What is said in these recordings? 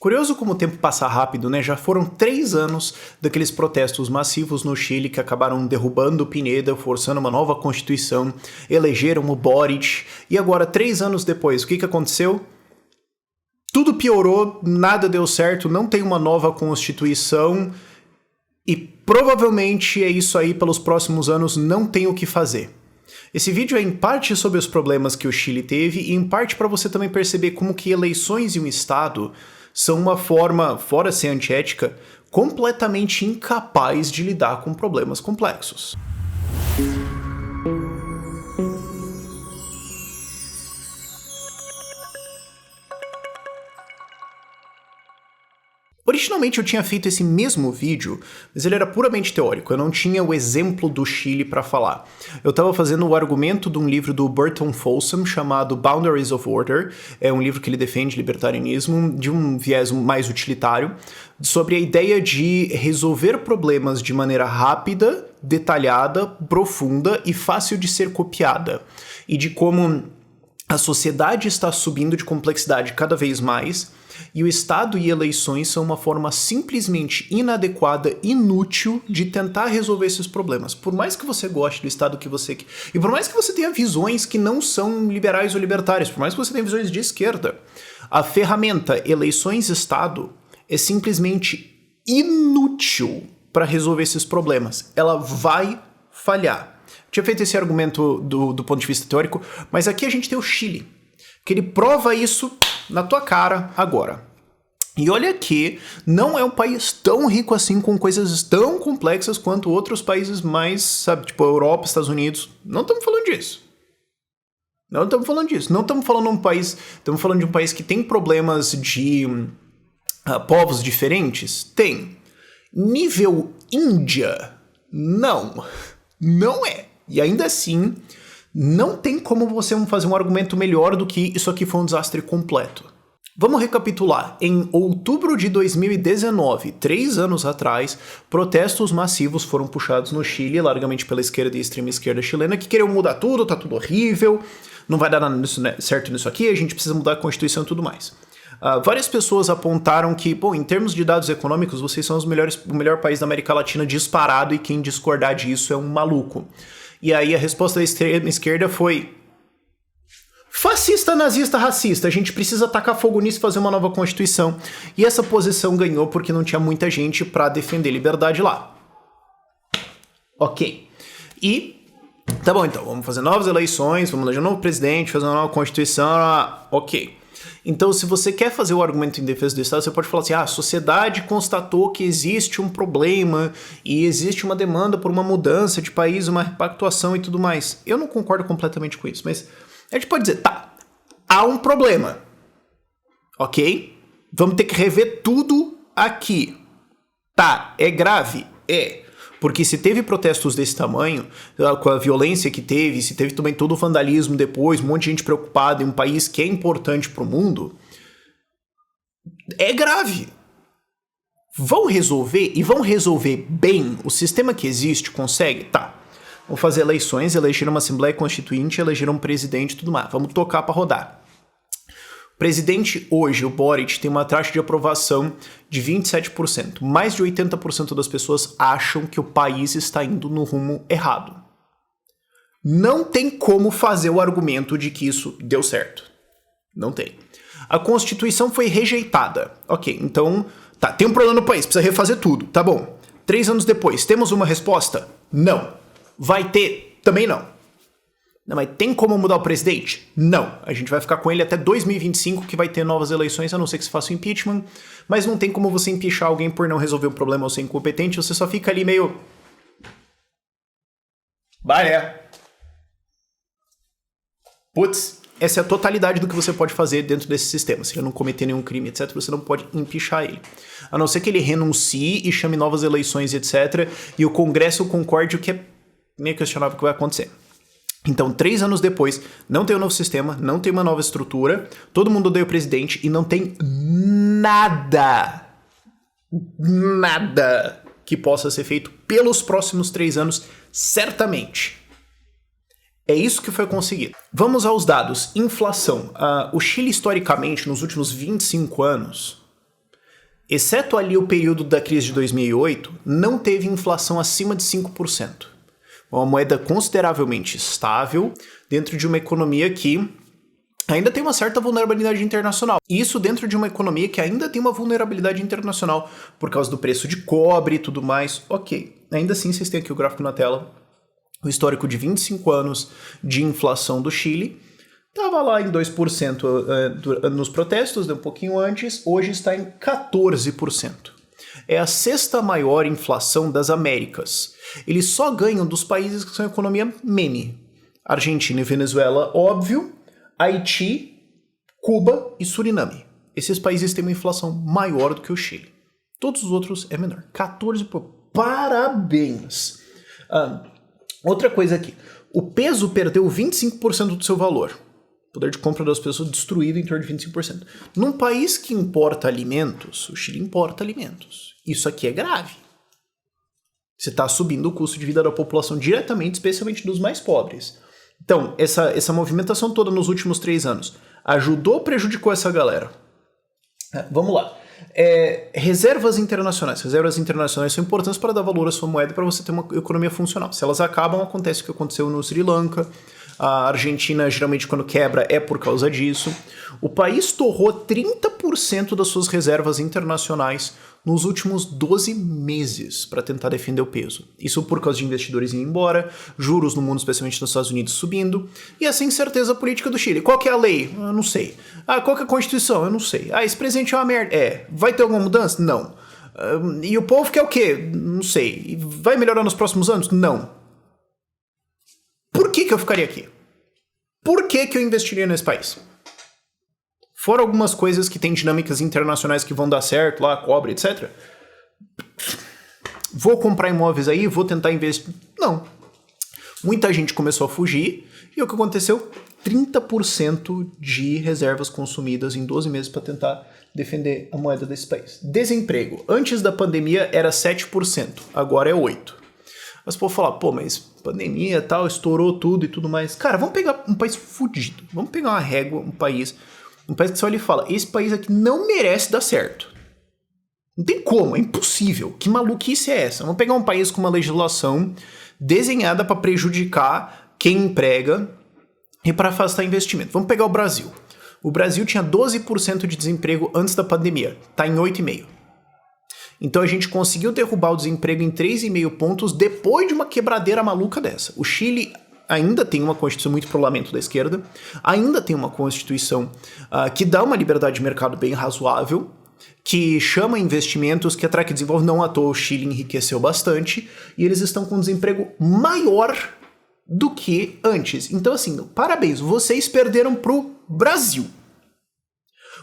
Curioso como o tempo passa rápido, né? Já foram 3 anos daqueles protestos massivos no Chile que acabaram derrubando o Pineda, forçando uma nova constituição, elegeram o Boric, e agora, 3 anos depois, o que aconteceu? Tudo piorou, nada deu certo, não tem uma nova constituição, e provavelmente é isso aí pelos próximos anos, não tem o que fazer. Esse vídeo é em parte sobre os problemas que o Chile teve e em parte para você também perceber como que eleições em um estado são uma forma, fora ser antiética, completamente incapaz de lidar com problemas complexos. Originalmente eu tinha feito esse mesmo vídeo, mas ele era puramente teórico, eu não tinha o exemplo do Chile para falar. Eu estava fazendo o argumento de um livro do Burton Folsom chamado Boundaries of Order, é um livro que ele defende libertarianismo de um viés mais utilitário, sobre a ideia de resolver problemas de maneira rápida, detalhada, profunda e fácil de ser copiada, e de como a sociedade está subindo de complexidade cada vez mais, e o Estado e eleições são uma forma simplesmente inadequada, inútil de tentar resolver esses problemas. Por mais que você goste do Estado que você... E por mais que você tenha visões que não são liberais ou libertárias, por mais que você tenha visões de esquerda, a ferramenta eleições-Estado é simplesmente inútil para resolver esses problemas. Ela vai falhar. Tinha feito esse argumento do ponto de vista teórico, mas aqui a gente tem o Chile, que ele prova isso na tua cara agora. E olha que não é um país tão rico assim, com coisas tão complexas quanto outros países mais, sabe, tipo a Europa, Estados Unidos. Não estamos falando disso. Não estamos falando disso. Não estamos falando de um país... Estamos falando de um país que tem problemas de povos diferentes? Tem. Nível Índia? Não. Não é. E ainda assim... não tem como você fazer um argumento melhor do que isso aqui foi um desastre completo. Vamos recapitular. Em outubro de 2019, 3 anos atrás, protestos massivos foram puxados no Chile, largamente pela esquerda e extrema esquerda chilena, que queriam mudar tudo, tá tudo horrível, não vai dar nada certo nisso aqui, a gente precisa mudar a Constituição e tudo mais. Várias pessoas apontaram que, bom, em termos de dados econômicos, vocês são o melhor país da América Latina disparado e quem discordar disso é um maluco. E aí a resposta da extrema esquerda foi: fascista, nazista, racista, a gente precisa tacar fogo nisso e fazer uma nova Constituição. E essa posição ganhou porque não tinha muita gente pra defender liberdade lá. Ok. E, tá bom então, vamos fazer novas eleições, vamos eleger um novo presidente, fazer uma nova Constituição, ok. Então, se você quer fazer o argumento em defesa do Estado, você pode falar assim, a sociedade constatou que existe um problema e existe uma demanda por uma mudança de país, uma repactuação e tudo mais. Eu não concordo completamente com isso, mas a gente pode dizer, tá, há um problema, ok? Vamos ter que rever tudo aqui. Tá, é grave? É. Porque se teve protestos desse tamanho, com a violência que teve, se teve também todo o vandalismo depois, um monte de gente preocupada em um país que é importante pro mundo, é grave. Vão resolver, e vão resolver bem. O sistema que existe consegue? Tá. Vamos fazer eleições, eleger uma Assembleia Constituinte, eleger um presidente e tudo mais. Vamos tocar pra rodar. O presidente hoje, o Boric, tem uma taxa de aprovação de 27%. Mais de 80% das pessoas acham que o país está indo no rumo errado. Não tem como fazer o argumento de que isso deu certo. Não tem. A Constituição foi rejeitada. Ok, então, tá, tem um problema no país, precisa refazer tudo. Tá bom. 3 anos depois, temos uma resposta? Não. Vai ter? Também não. Não, mas tem como mudar o presidente? Não. A gente vai ficar com ele até 2025, que vai ter novas eleições, a não ser que se faça o impeachment. Mas não tem como você impeachar alguém por não resolver o problema ou ser incompetente. Você só fica ali meio... Putz, essa é a totalidade do que você pode fazer dentro desse sistema. Se ele não cometer nenhum crime, etc., você não pode impeachar ele. A não ser que ele renuncie e chame novas eleições, etc., e o Congresso concorde, o que é meio questionável o que vai acontecer. Então, 3 anos depois, não tem um novo sistema, não tem uma nova estrutura, todo mundo odeia o presidente e não tem nada que possa ser feito pelos próximos 3 anos, certamente. É isso que foi conseguido. Vamos aos dados. Inflação. O Chile, historicamente, nos últimos 25 anos, exceto ali o período da crise de 2008, não teve inflação acima de 5%. Uma moeda consideravelmente estável dentro de uma economia que ainda tem uma certa vulnerabilidade internacional. Isso dentro de uma economia que ainda tem uma vulnerabilidade internacional por causa do preço de cobre e tudo mais. Ok, ainda assim vocês têm aqui o gráfico na tela. O histórico de 25 anos de inflação do Chile. Estava lá em 2% nos protestos, um pouquinho antes, hoje está em 14%. É a sexta maior inflação das Américas. Eles só ganham dos países que são economia meme. Argentina e Venezuela, óbvio, Haiti, Cuba e Suriname. Esses países têm uma inflação maior do que o Chile. Todos os outros é menor. 14%. Parabéns! Outra coisa aqui. O peso perdeu 25% do seu valor. O poder de compra das pessoas destruído em torno de 25%. Num país que importa alimentos, o Chile importa alimentos. Isso aqui é grave. Você está subindo o custo de vida da população diretamente, especialmente dos mais pobres. Então, essa movimentação toda nos últimos 3 anos ajudou ou prejudicou essa galera? Vamos lá. Reservas internacionais. Reservas internacionais são importantes para dar valor à sua moeda para você ter uma economia funcional. Se elas acabam, acontece o que aconteceu no Sri Lanka. A Argentina, geralmente, quando quebra, é por causa disso. O país torrou 30% das suas reservas internacionais nos últimos 12 meses para tentar defender o peso. Isso por causa de investidores indo embora, juros no mundo, especialmente nos Estados Unidos, subindo, e essa incerteza política do Chile. Qual que é a lei? Eu não sei. Qual que é a Constituição? Eu não sei. Esse presidente é uma merda. Vai ter alguma mudança? Não. E o povo quer o quê? Não sei. Vai melhorar nos próximos anos? Não. Por que eu ficaria aqui? Por que eu investiria nesse país? Fora algumas coisas que tem dinâmicas internacionais que vão dar certo, lá, cobre, etc. Vou comprar imóveis aí, vou tentar investir. Não. Muita gente começou a fugir e o que aconteceu? 30% de reservas consumidas em 12 meses para tentar defender a moeda desse país. Desemprego. Antes da pandemia era 7%, agora é 8%. Mas o povo fala, mas pandemia e tal, estourou tudo e tudo mais. Cara, vamos pegar um país fudido. Vamos pegar uma régua, um país que você olha e fala, esse país aqui não merece dar certo. Não tem como, é impossível. Que maluquice é essa? Vamos pegar um país com uma legislação desenhada para prejudicar quem emprega e para afastar investimento. Vamos pegar o Brasil. O Brasil tinha 12% de desemprego antes da pandemia. Está em 8,5%. Então a gente conseguiu derrubar o desemprego em 3,5 pontos depois de uma quebradeira maluca dessa. O Chile ainda tem uma constituição muito pro lamento da esquerda, ainda tem uma constituição que dá uma liberdade de mercado bem razoável, que chama investimentos, que atrai, que desenvolve. Não à toa o Chile enriqueceu bastante e eles estão com um desemprego maior do que antes. Então assim, parabéns, vocês perderam pro Brasil.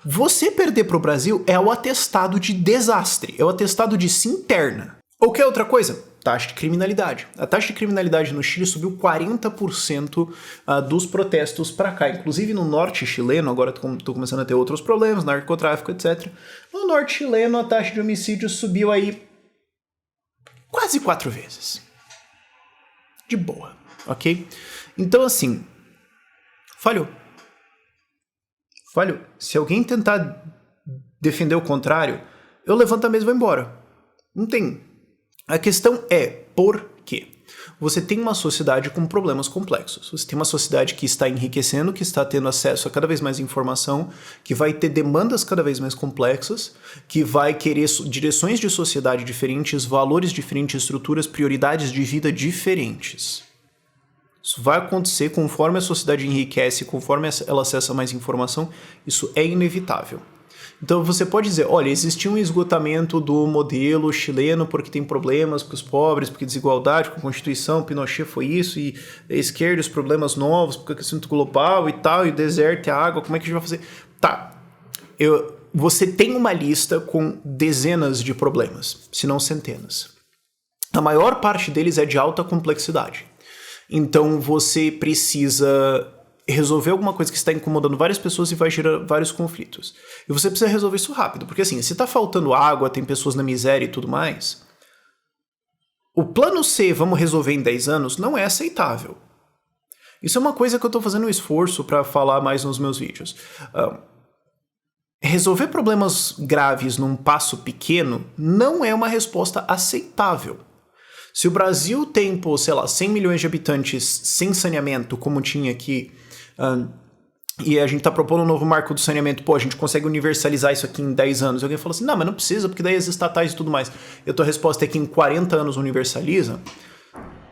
Você perder pro Brasil é o atestado de desastre, é o atestado de si interna. Ou que é outra coisa? Taxa de criminalidade. A taxa de criminalidade no Chile subiu 40% dos protestos para cá. Inclusive no norte chileno, agora estou começando a ter outros problemas, narcotráfico, etc. No norte chileno, a taxa de homicídio subiu aí quase 4 vezes. De boa, ok? Então assim, falhou. Se alguém tentar defender o contrário, eu levanto a mesa e vou embora. Não tem. A questão é por quê? Você tem uma sociedade com problemas complexos. Você tem uma sociedade que está enriquecendo, que está tendo acesso a cada vez mais informação, que vai ter demandas cada vez mais complexas, que vai querer direções de sociedade diferentes, valores diferentes, estruturas, prioridades de vida diferentes. Isso vai acontecer conforme a sociedade enriquece, conforme ela acessa mais informação, isso é inevitável. Então você pode dizer, olha, existiu um esgotamento do modelo chileno porque tem problemas com os pobres, porque desigualdade com a Constituição, Pinochet foi isso, e a esquerda, os problemas novos, porque o aquecimento global e tal, e o deserto e a água, como é que a gente vai fazer? Tá, você tem uma lista com dezenas de problemas, se não centenas. A maior parte deles é de alta complexidade. Então você precisa resolver alguma coisa que está incomodando várias pessoas e vai gerar vários conflitos. E você precisa resolver isso rápido, porque assim, se está faltando água, tem pessoas na miséria e tudo mais, o plano C, vamos resolver em 10 anos, não é aceitável. Isso é uma coisa que eu estou fazendo um esforço para falar mais nos meus vídeos. Resolver problemas graves num passo pequeno não é uma resposta aceitável. Se o Brasil tem, pô, sei lá, 100 milhões de habitantes sem saneamento, como tinha aqui, e a gente tá propondo um novo marco do saneamento, pô, a gente consegue universalizar isso aqui em 10 anos. E alguém fala assim, não, mas não precisa, porque daí as estatais e tudo mais. E a tua resposta é que em 40 anos universaliza.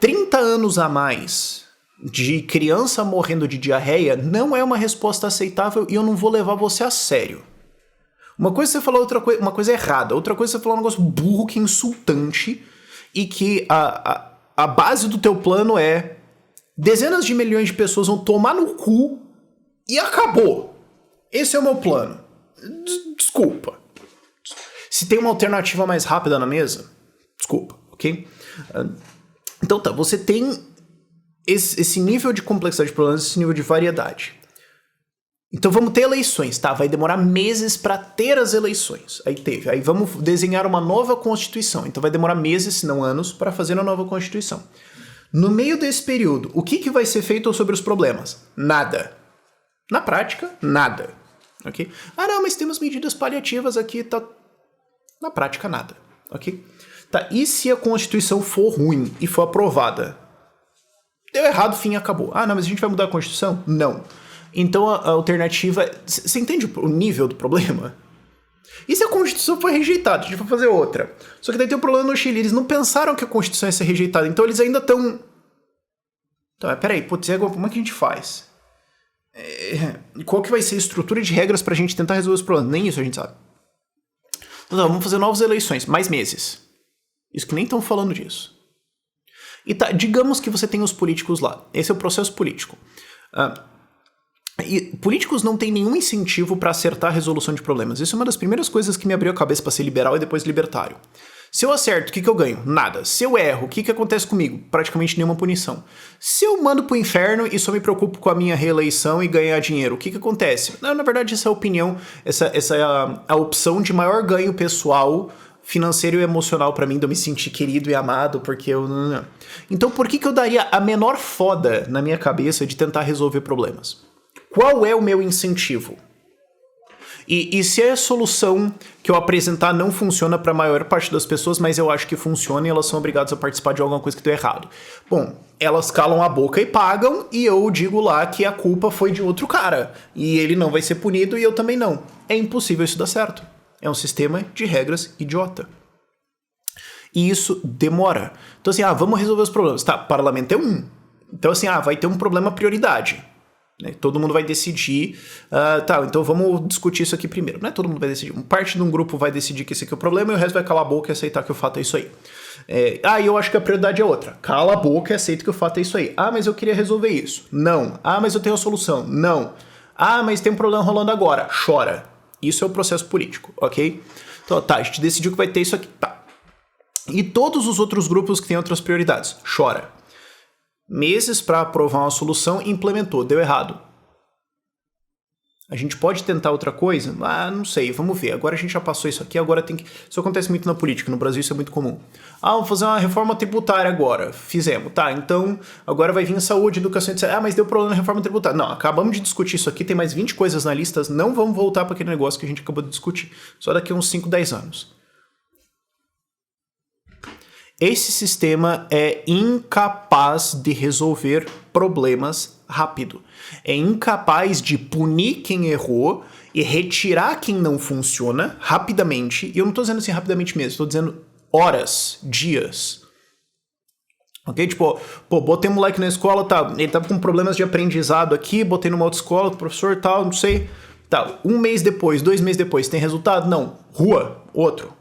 30 anos a mais de criança morrendo de diarreia não é uma resposta aceitável e eu não vou levar você a sério. Uma coisa é você falar uma coisa errada, outra coisa é você falar um negócio burro, que é insultante, e que a base do teu plano é dezenas de milhões de pessoas vão tomar no cu e acabou. Esse é o meu plano. Desculpa. Se tem uma alternativa mais rápida na mesa, desculpa, ok? Então tá, você tem esse nível de complexidade de problemas, esse nível de variedade. Então vamos ter eleições, tá? Vai demorar meses para ter as eleições. Aí teve. Aí vamos desenhar uma nova Constituição. Então vai demorar meses, se não anos, para fazer a nova Constituição. No meio desse período, o que vai ser feito sobre os problemas? Nada. Na prática, nada. Ok? Ah, não, mas temos medidas paliativas aqui, tá? Na prática, nada. Ok? Tá, e se a Constituição for ruim e for aprovada? Deu errado, fim, acabou. Ah, não, mas a gente vai mudar a Constituição? Não. Então a alternativa... Você entende o nível do problema? E se a Constituição for rejeitada? A gente vai fazer outra. Só que daí tem um problema no Chile. Eles não pensaram que a Constituição ia ser rejeitada. Então eles ainda estão... Então, peraí, putz, como é que a gente faz? Qual que vai ser a estrutura de regras pra gente tentar resolver os problemas? Nem isso a gente sabe. Então, vamos fazer novas eleições. Mais meses. Isso que nem estão falando disso. E tá, digamos que você tem os políticos lá. Esse é o processo político. E políticos não têm nenhum incentivo para acertar a resolução de problemas. Isso é uma das primeiras coisas que me abriu a cabeça para ser liberal e depois libertário. Se eu acerto, o que eu ganho? Nada. Se eu erro, o que acontece comigo? Praticamente nenhuma punição. Se eu mando pro inferno e só me preocupo com a minha reeleição e ganhar dinheiro, o que acontece? Não, na verdade, essa é a opinião, essa é a opção de maior ganho pessoal, financeiro e emocional para mim, de eu me sentir querido e amado, porque eu... Então, por que eu daria a menor foda na minha cabeça de tentar resolver problemas? Qual é o meu incentivo? E se a solução que eu apresentar não funciona para a maior parte das pessoas, mas eu acho que funciona e elas são obrigadas a participar de alguma coisa que deu errado? Bom, elas calam a boca e pagam, e eu digo lá que a culpa foi de outro cara. E ele não vai ser punido e eu também não. É impossível isso dar certo. É um sistema de regras idiota. E isso demora. Então assim, vamos resolver os problemas. Tá, parlamento é um. Então assim, vai ter um problema prioridade. Todo mundo vai decidir, tá, então vamos discutir isso aqui primeiro. Não é todo mundo vai decidir, parte de um grupo vai decidir que esse aqui é o problema e o resto vai calar a boca e aceitar que o fato é isso aí. Eu acho que a prioridade é outra. Cala a boca e aceita que o fato é isso aí. Mas eu queria resolver isso. Não. Mas eu tenho a solução. Não. Mas tem um problema rolando agora. Chora. Isso é o processo político, ok? Então, tá, a gente decidiu que vai ter isso aqui. Tá. E todos os outros grupos que têm outras prioridades. Chora. Meses para aprovar uma solução, implementou, deu errado. A gente pode tentar outra coisa? Não sei, vamos ver. Agora a gente já passou isso aqui, agora tem que... Isso acontece muito na política, no Brasil isso é muito comum. Vamos fazer uma reforma tributária agora. Fizemos, tá, então agora vai vir saúde, educação, etc. Mas deu problema na reforma tributária. Não, acabamos de discutir isso aqui, tem mais 20 coisas na lista, não vamos voltar para aquele negócio que a gente acabou de discutir. Só daqui a uns 5, 10 anos. Esse sistema é incapaz de resolver problemas rápido. É incapaz de punir quem errou e retirar quem não funciona rapidamente. E eu não estou dizendo assim rapidamente mesmo, estou dizendo horas, dias. Ok? Tipo, botei um moleque na escola, tá, ele tava com problemas de aprendizado aqui, botei numa outra escola, professor tal, não sei. Tá, 1 mês depois, 2 meses depois, tem resultado? Não. Rua, outro.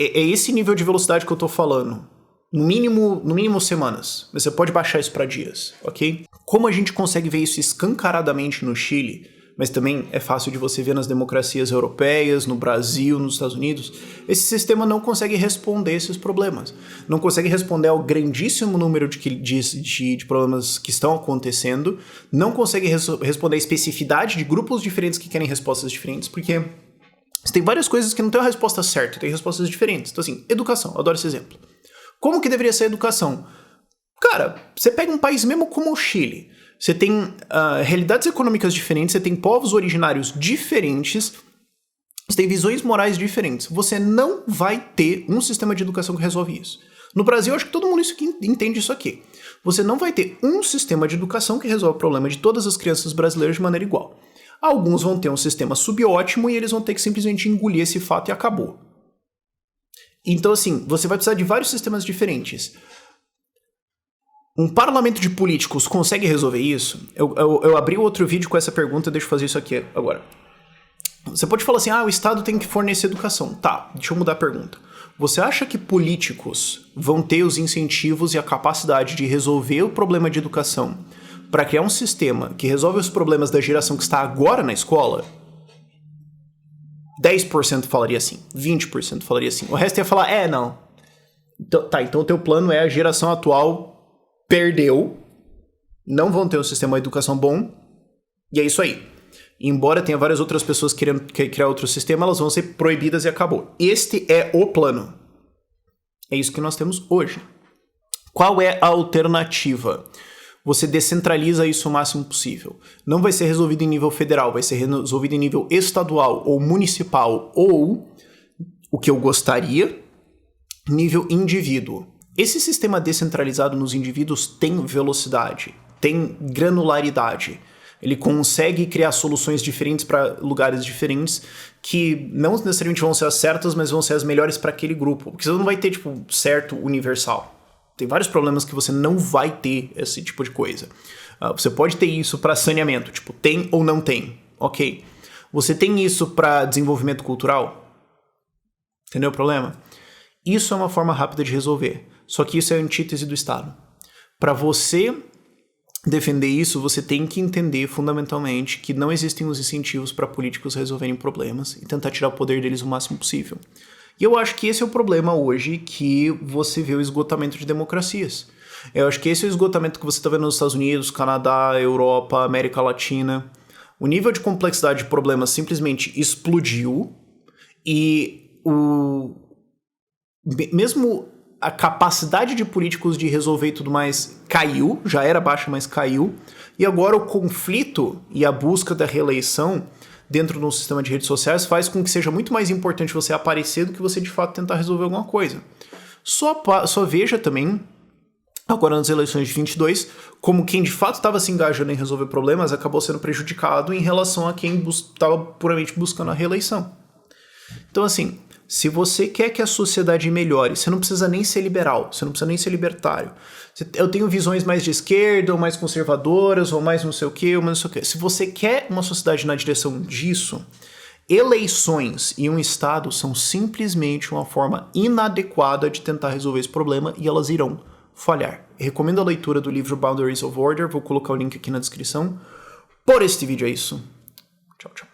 É esse nível de velocidade que eu tô falando. No mínimo semanas. Mas você pode baixar isso para dias, ok? Como a gente consegue ver isso escancaradamente no Chile, mas também é fácil de você ver nas democracias europeias, no Brasil, nos Estados Unidos, esse sistema não consegue responder esses problemas. Não consegue responder ao grandíssimo número de problemas que estão acontecendo, não consegue responder à especificidade de grupos diferentes que querem respostas diferentes, porque... Você tem várias coisas que não tem uma resposta certa, tem respostas diferentes. Então assim, educação, eu adoro esse exemplo. Como que deveria ser a educação? Cara, você pega um país mesmo como o Chile, Você tem realidades econômicas diferentes, você tem povos originários diferentes, você tem visões morais diferentes. Você não vai ter um sistema de educação que resolve isso. No Brasil, acho que todo mundo entende isso aqui. Você não vai ter um sistema de educação que resolve o problema de todas as crianças brasileiras de maneira igual. Alguns vão ter um sistema subótimo e eles vão ter que simplesmente engolir esse fato e acabou. Então, assim, você vai precisar de vários sistemas diferentes. Um parlamento de políticos consegue resolver isso? Eu abri outro vídeo com essa pergunta, deixa eu fazer isso aqui agora. Você pode falar assim, o Estado tem que fornecer educação. Tá, deixa eu mudar a pergunta. Você acha que políticos vão ter os incentivos e a capacidade de resolver o problema de educação para criar um sistema que resolve os problemas da geração que está agora na escola? 10% falaria assim, 20% falaria assim. O resto ia falar, não. Então o teu plano é a geração atual perdeu, não vão ter um sistema de educação bom, e é isso aí. Embora tenha várias outras pessoas querendo criar outro sistema, elas vão ser proibidas e acabou. Este é o plano. É isso que nós temos hoje. Qual é a alternativa? Você descentraliza isso o máximo possível. Não vai ser resolvido em nível federal, vai ser resolvido em nível estadual ou municipal, ou, o que eu gostaria, nível indivíduo. Esse sistema descentralizado nos indivíduos tem velocidade, tem granularidade. Ele consegue criar soluções diferentes para lugares diferentes que não necessariamente vão ser as certas, mas vão ser as melhores para aquele grupo. Porque você não vai ter, certo universal. Tem vários problemas que você não vai ter esse tipo de coisa. Você pode ter isso para saneamento, tem ou não tem. Ok. Você tem isso para desenvolvimento cultural? Entendeu o problema? Isso é uma forma rápida de resolver. Só que isso é a antítese do Estado. Para você defender isso, você tem que entender fundamentalmente que não existem os incentivos para políticos resolverem problemas e tentar tirar o poder deles o máximo possível. E eu acho que esse é o problema hoje que você vê o esgotamento de democracias. Eu acho que esse é o esgotamento que você está vendo nos Estados Unidos, Canadá, Europa, América Latina. O nível de complexidade de problemas simplesmente explodiu e mesmo a capacidade de políticos de resolver e tudo mais caiu, já era baixa, mas caiu, e agora o conflito e a busca da reeleição dentro de um sistema de redes sociais faz com que seja muito mais importante você aparecer do que você de fato tentar resolver alguma coisa. Só veja também, agora nas eleições de 22, como quem de fato estava se engajando em resolver problemas acabou sendo prejudicado em relação a quem estava puramente buscando a reeleição. Então, assim, se você quer que a sociedade melhore, você não precisa nem ser liberal, você não precisa nem ser libertário. Eu tenho visões mais de esquerda, ou mais conservadoras, ou mais não sei o quê, ou mais não sei o quê. Se você quer uma sociedade na direção disso, eleições e um Estado são simplesmente uma forma inadequada de tentar resolver esse problema e elas irão falhar. Eu recomendo a leitura do livro Boundaries of Order, vou colocar o link aqui na descrição. Por este vídeo é isso. Tchau, tchau.